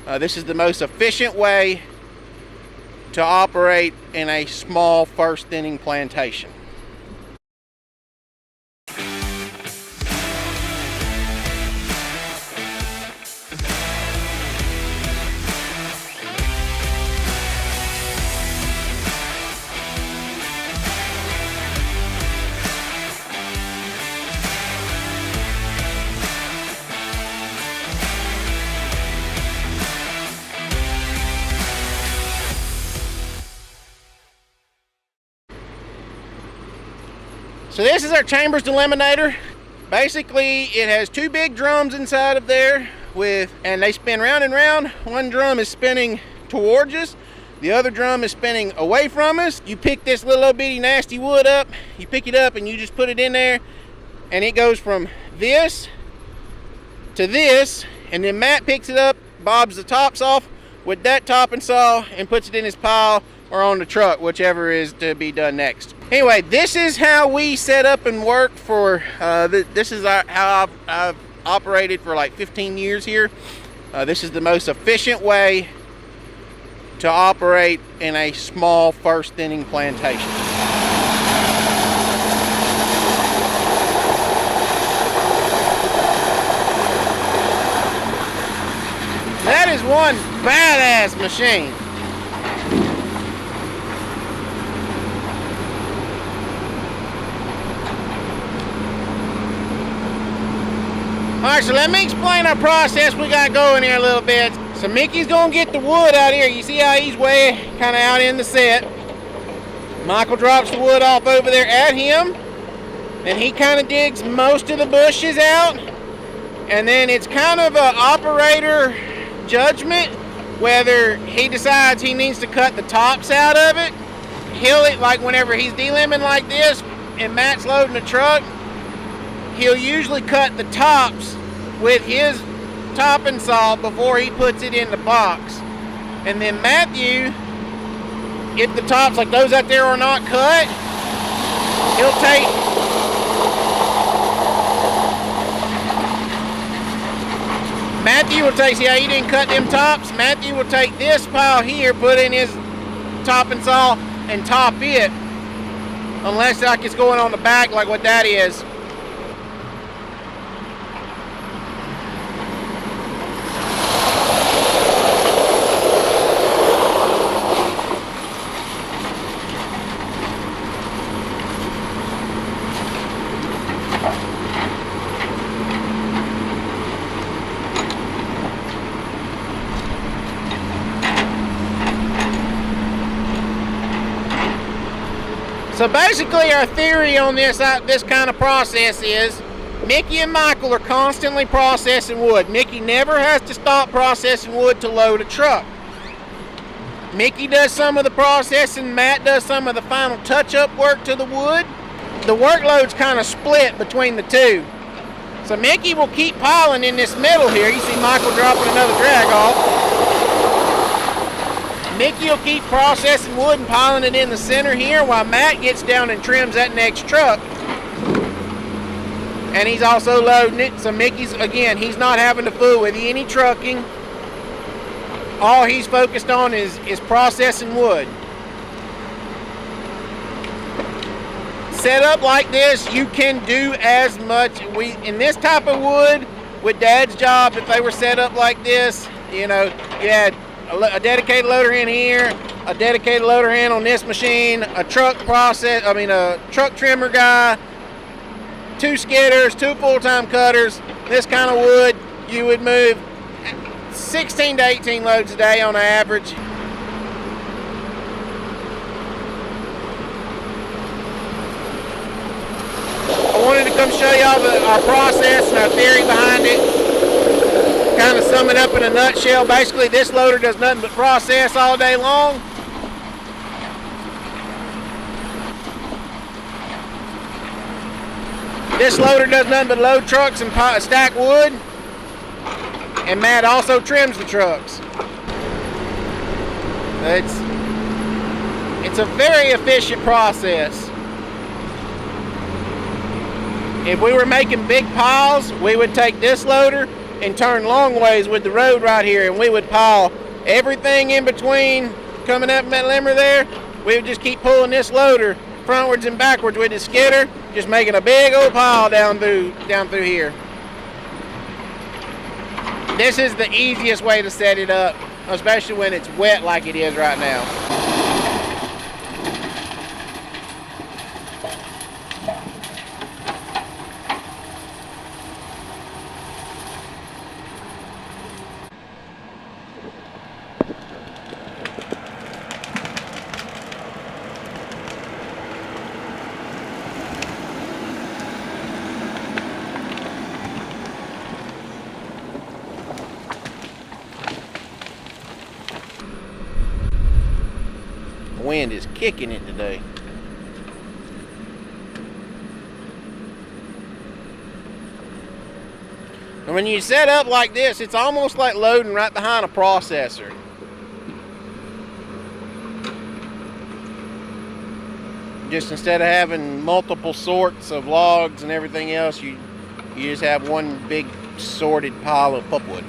This is the most efficient way to operate in a small first thinning plantation. So this is our chambers deliminator. Basically, it has two big drums inside of there and they spin round and round. One drum is spinning towards us. The other drum is spinning away from us. You pick this little old bitty nasty wood up, you pick it up and you just put it in there and it goes from this to this, and then Matt picks it up, bobs the tops off with that topping saw and puts it in his pile or on the truck, whichever is to be done next. Anyway, this is how we set up and work for, this is how I've operated for like 15 years here. This is the most efficient way to operate in a small first thinning plantation. That is one badass machine. Alright, so let me explain our process we got going here a little bit. So Mickey's gonna get the wood out here. You see how he's way kind of out in the set. Michael drops the wood off over there at him. Then he kind of digs most of the bushes out. And then it's kind of an operator judgment whether he decides he needs to cut the tops out of it. Like whenever he's delimbing like this and Matt's loading the truck, he'll usually cut the tops with his topping saw before he puts it in the box. And then Matthew, if the tops like those out there are not cut, he'll take see how he didn't cut them tops? Matthew will take this pile here, put in his topping saw and top it, unless like it's going on the back like what that is. So basically our theory on this kind of process is Mickey and Michael are constantly processing wood. Mickey never has to stop processing wood to load a truck. Mickey does some of the processing, Matt does some of the final touch-up work to the wood. The workload's kind of split between the two. So Mickey will keep piling in this middle here. You see Michael dropping another drag off. Mickey will keep processing wood and piling it in the center here while Matt gets down and trims that next truck. And he's also loading it. So Mickey's, again, he's not having to fool with any trucking. All he's focused on is processing wood. Set up like this, you can do as much. In this type of wood, with Dad's job, if they were set up like this, you know, you had a dedicated loader in here, a dedicated loader in on this machine, a truck trimmer guy, 2 skidders, 2 full-time cutters. This kind of wood, you would move 16 to 18 loads a day on average. I wanted to come show y'all our process and our theory behind it. Kind of sum it up in a nutshell. Basically, this loader does nothing but process all day long. This loader does nothing but load trucks and stack wood. And Matt also trims the trucks. It's a very efficient process. If we were making big piles, we would take this loader, and turn long ways with the road right here, and we would pile everything in between coming up in that limber there. We would just keep pulling this loader frontwards and backwards with the skidder, just making a big old pile down through here. This is the easiest way to set it up, especially when it's wet like it is right now. The wind is kicking it today. And when you set up like this, it's almost like loading right behind a processor. Just instead of having multiple sorts of logs and everything else, you just have one big sorted pile of pulpwood.